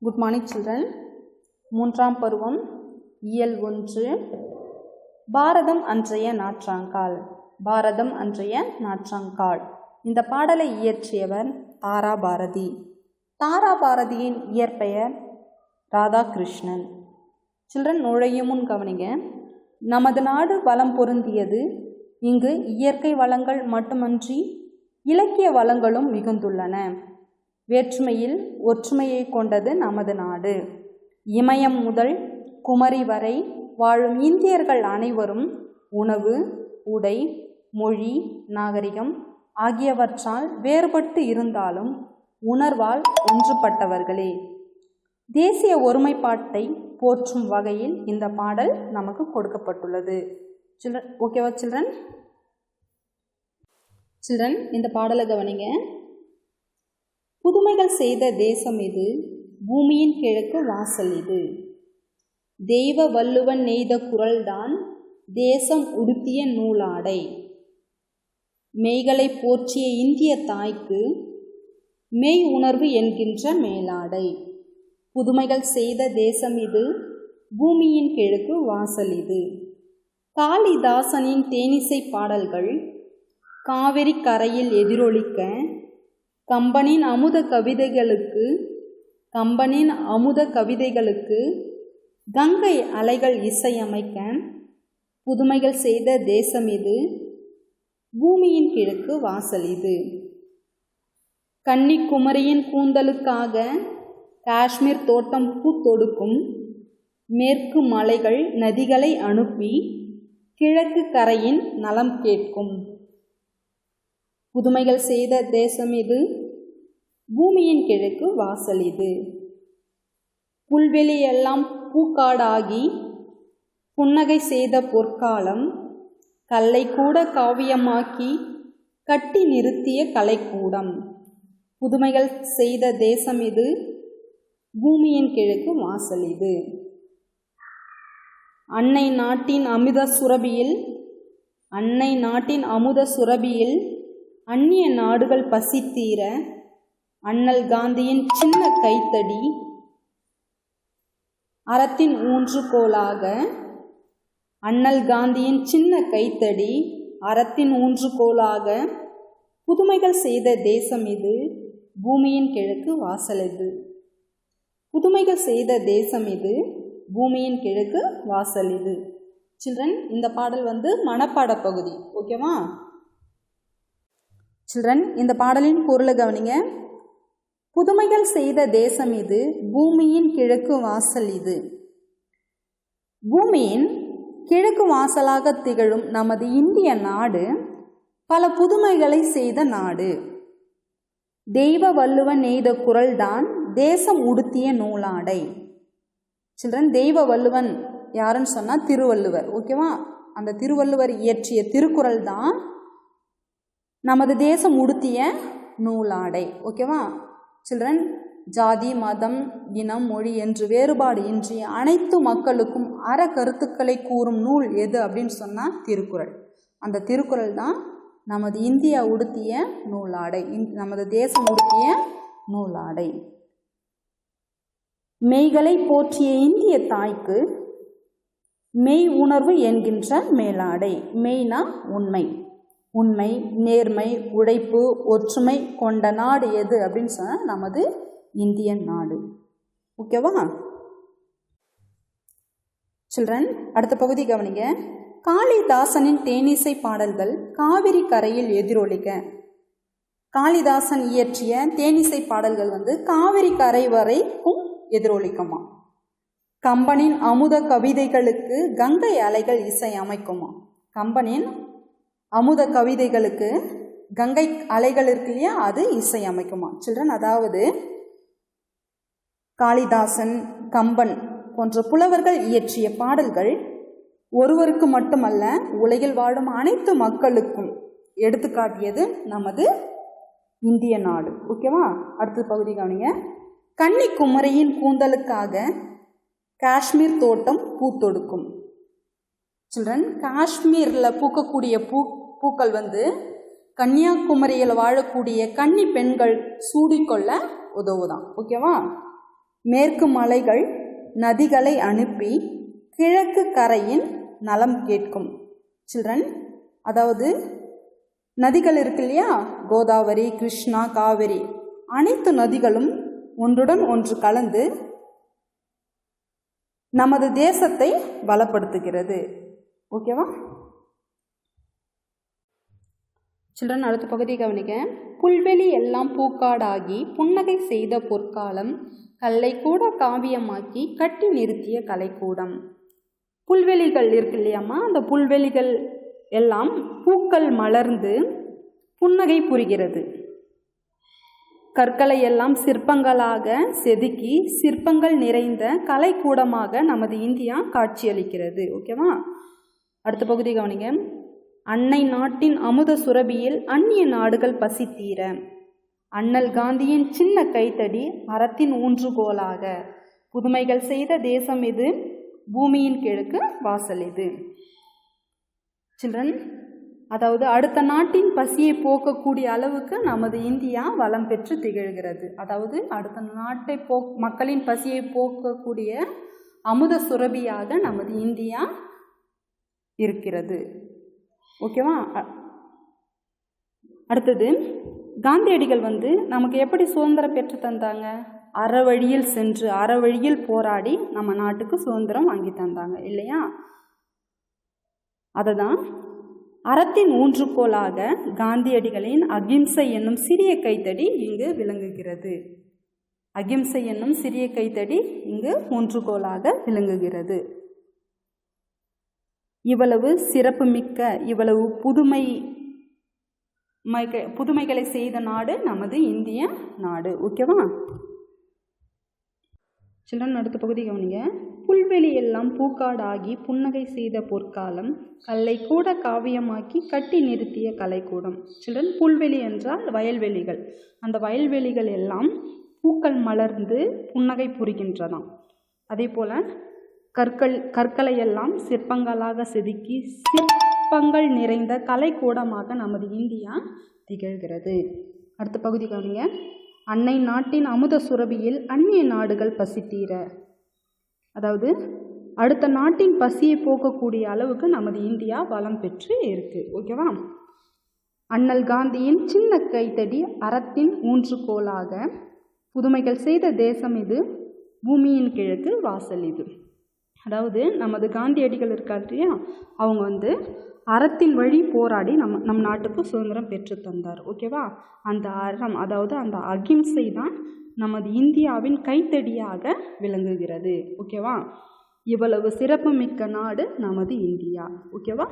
Good morning children. மூன்றாம் பருவம் இயல் 1 பாரதம் அன்றைய நாற்றாங்கால். பாரதம் அன்றைய நாற்றாங்கால். இந்த பாடலை இயற்றியவர் தாரா பாரதி. தாரா பாரதியின் இயற்பெயர் ராதாகிருஷ்ணன். சில்ட்ரன், நுழையும் முன் கவனிங்க. நமது நாடு வளம் பொருந்தியது. இங்கு இயற்கை வளங்கள் மட்டுமன்றி இலக்கிய வளங்களும் மிகுந்துள்ளன. வேற்றுமையில் ஒற்றுமையை கொண்டது நமது நாடு. இமயம் முதல் குமரி வரை வாழும் இந்தியர்கள் அனைவரும் உணவு, உடை, மொழி, நாகரிகம் ஆகியவற்றால் வேறுபட்டு இருந்தாலும் உணர்வால் ஒன்றுபட்டவர்களே. தேசிய ஒருமைப்பாட்டை போற்றும் வகையில் இந்த பாடல் நமக்கு கொடுக்கப்பட்டுள்ளது. சில்ட்ரன், ஓகேவா சில்ட்ரன்? சில்ட்ரன், இந்த பாடலை கவனிங்க. புதுமைகள் செய்த தேசம் இது, பூமியின் கிழக்கு வாசல் இது. தெய்வ வள்ளுவன் நெய்த குரல்தான் தேசம் உடுத்திய நூலாடை. மெய்களை போற்றிய இந்திய தாய்க்கு மெய் உணர்வு என்கின்ற மேலாடை. புதுமைகள் செய்த தேசம் இது, பூமியின் கிழக்கு வாசல் இது. காளிதாசனின் தேனிசை பாடல்கள் காவிரி கரையில் எதிரொலிக்க, கம்பனின் அமுத கவிதைகளுக்கு கங்கை அலைகள் இசையமைக்க, புதுமைகள் செய்த தேசம் இது, பூமியின் கிழக்கு வாசல் இது. கன்னிக்குமரியின் கூந்தலுக்காக காஷ்மீர் தோட்டம் பூத்தொடுக்கும், மேற்கு மலைகள் நதிகளை அனுப்பி கிழக்கு கரையின் நலம் கேட்கும். புதுமைகள் செய்த தேசம் இது, பூமியின் கிழக்கு வாசல் இது. புல்வெளியெல்லாம் பூக்காடாகி புன்னகை செய்த பொற்காலம், கல்லை கூட காவியமாக்கி கட்டி நிறுத்திய கலைக்கூடம். புதுமைகள் செய்த தேசம் இது, பூமியின் கிழக்கு வாசல் இது. அன்னை நாட்டின் அமுத சுரபியில் அந்நிய நாடுகள் பசித்தீர, அண்ணல் காந்தியின் சின்ன கைத்தடி அறத்தின் ஊன்றுகோலாக. அண்ணல் காந்தியின் சின்ன கைத்தடி அறத்தின் ஊன்றுகோலாக, புதுமைகள் செய்த தேசம் இது, பூமியின் கிழக்கு வாசல் இது. புதுமைகள் செய்த தேசம் இது, பூமியின் கிழக்கு வாசல் இது. சில்ட்ரன், இந்த பாடல் மனப்பாட பகுதி. ஓகேவா சில்ட்ரன்? இந்த பாடலின் பொருளை கவனிங்க. புதுமைகள் செய்த தேசம் இது, பூமியின் கிழக்கு வாசல் இது. பூமியின் கிழக்கு வாசலாக திகழும் நமது இந்திய நாடு பல புதுமைகளை செய்த நாடு. தெய்வ வள்ளுவன் நெய்த குரல்தான் தேசம் உடுத்திய நூலாடை. சில்ட்ரன், தெய்வ வள்ளுவன் யாருன்னு சொன்னால் திருவள்ளுவர். ஓகேவா? அந்த திருவள்ளுவர் இயற்றிய திருக்குறள் தான் நமது தேசம் உடுத்திய நூலாடை. ஓகேவா சில்ட்ரன்? ஜாதி, மதம், இனம், மொழி என்று வேறுபாடு இன்றி அனைத்து மக்களுக்கும் அற கருத்துக்களை கூறும் நூல் எது அப்படின்னு சொன்னால் திருக்குறள். அந்த திருக்குறள் தான் நமது இந்தியா உடுத்திய நூலாடை, நமது தேசம் உடுத்திய நூலாடை. மெய்களை போற்றிய இந்திய தாய்க்கு மெய் உணர்வு என்கின்ற மேலாடை. மெய்னா உண்மை. உண்மை, நேர்மை, உழைப்பு, ஒற்றுமை கொண்ட நாடு எது அப்படின்னு சொன்னால் நமது இந்திய நாடு. ஓகேவா சில்ட்ரன்? அடுத்த பகுதி கவனிங்க. காளிதாசனின் தேனிசை பாடல்கள் காவிரி கரையில் எதிரொலிக்க. காளிதாசன் இயற்றிய தேனிசை பாடல்கள் காவிரி கரை வரைக்கும் எதிரொலிக்குமா. கம்பனின் அமுத கவிதைகளுக்கு கங்கை அலைகள் இசை அமைக்குமா. கம்பனின் அமுத கவிதைகளுக்கு கங்கை அலைகள் இருக்கு இல்லையா, அது இசை அமைக்குமா. சில்ட்ரன், அதாவது காளிதாசன், கம்பன் போன்ற புலவர்கள் இயற்றிய பாடல்கள் ஒருவருக்கு மட்டுமல்ல, உலகில் வாழும் அனைத்து மக்களுக்கும் எடுத்துக்காட்டியது நமது இந்திய நாடு. ஓகேவா? அடுத்த பகுதி கவனிங்க. கன்னிக்குமரியின் கூந்தலுக்காக காஷ்மீர் தோட்டம் பூத்தொடுக்கும். சில்ட்ரன், காஷ்மீரில் பூக்கக்கூடிய பூக்கள் கன்னியாகுமரியில் வாழக்கூடிய கன்னி பெண்கள் சூடிக்கொள்ள உதவுதான். ஓகேவா? மேற்கு மலைகள் நதிகளை அனுப்பி கிழக்கு கரையின் நலம் கேட்கும். சில்ட்ரன், அதாவது நதிகள் இருக்கு இல்லையா, கோதாவரி, கிருஷ்ணா, காவிரி, அனைத்து நதிகளும் ஒன்றுடன் ஒன்று கலந்து நமது தேசத்தை பலப்படுத்துகிறது. ஓகேவா சில்ட்ரன்? அடுத்த பகுதியை கவனிக்க. புல்வெளி எல்லாம் பூக்காடாகி புன்னகை செய்த பொற்காலம், கல்லை கூட காவியமாக்கி கட்டி நிறுத்திய கலைக்கூடம். புல்வெளிகள் இருக்கு இல்லையாம்மா, அந்த புல்வெளிகள் எல்லாம் பூக்கள் மலர்ந்து புன்னகை புரிகிறது. கற்களை எல்லாம் சிற்பங்களாக செதுக்கி சிற்பங்கள் நிறைந்த கலைக்கூடமாக நமது இந்தியா காட்சியளிக்கிறது. ஓகேவா? அடுத்த பகுதி கவனிங்க. அன்னை நாட்டின் அமுத சுரபியில் அந்நிய நாடுகள் பசி தீர, அண்ணல் காந்தியின் சின்ன கைத்தடி அறத்தின் ஊன்றுகோலாக, புதுமைகள் செய்த தேசம் இது, பூமியின் கிழக்கு வாசல் இது. சில்ட்ரன், அதாவது அடுத்த நாட்டின் பசியை போக்கக்கூடிய அளவுக்கு நமது இந்தியா வளம் பெற்று திகழ்கிறது. அதாவது அடுத்த நாட்டை மக்களின் பசியை போக்கக்கூடிய அமுத சுரபியாக நமது இந்தியா இருக்கிறது. ஓகேவா? அடுத்தது, காந்தியடிகள் நமக்கு எப்படி சுதந்திரம் பெற்று தந்தாங்க? அறவழியில் சென்று அறவழியில் போராடி நம்ம நாட்டுக்கு சுதந்திரம் வாங்கி தந்தாங்க இல்லையா? அதை தான் அறத்தின் ஊன்றுகோலாக காந்தியடிகளின் அகிம்சை என்னும் சிறிய கைத்தடி இங்கு விளங்குகிறது. அகிம்சை என்னும் சிறிய கைத்தடி இங்கு ஊன்றுகோலாக விளங்குகிறது. இவ்வளவு சிறப்புமிக்க, இவ்வளவு புதுமைகளை செய்த நாடு நமது இந்திய நாடு. ஓகேவா சில்ட்ரன்? அடுத்த பகுதி கவனிங்க. புல்வெளி எல்லாம் பூக்காடாகி புன்னகை செய்த பொற்காலம், கல்லை கூட காவியமாக்கி கட்டி நிறுத்திய கலைக்கூடம். சில்ட்ரன், புல்வெளி என்றால் வயல்வெளிகள். அந்த வயல்வெளிகள் எல்லாம் பூக்கள் மலர்ந்து புன்னகை புரிகின்றதாம். அதே போல் கற்களை எல்லாம் சிற்பங்களாக செதுக்கி சிற்பங்கள் நிறைந்த கலைக்கூடமாக நமது இந்தியா திகழ்கிறது. அடுத்த பகுதி கவனிங்க. அன்னை நாட்டின் அமுத சுரபியில் அந்நிய நாடுகள் பசி தீர, அதாவது அடுத்த நாட்டின் பசியை போக்கக்கூடிய அளவுக்கு நமது இந்தியா வளம் பெற்று இருக்கு. ஓகேவா? அண்ணல் காந்தியின் சின்ன கைத்தடி அறத்தின் ஊன்றுகோலாக, புதுமைகள் செய்த தேசம் இது, பூமியின் கிழக்கு வாசல் இது. அதாவது நமது காந்தியடிகள் இருக்காரு இல்லையா, அவங்க அறத்தின் வழி போராடி நம் நாட்டுக்கு சுதந்திரம் பெற்று தந்தார். ஓகேவா? அந்த அறம், அதாவது அந்த அகிம்சை தான் நமது இந்தியாவின் கைத்தடியாக விளங்குகிறது. ஓகேவா? இவ்வளவு சிறப்புமிக்க நாடு நமது இந்தியா. ஓகேவா?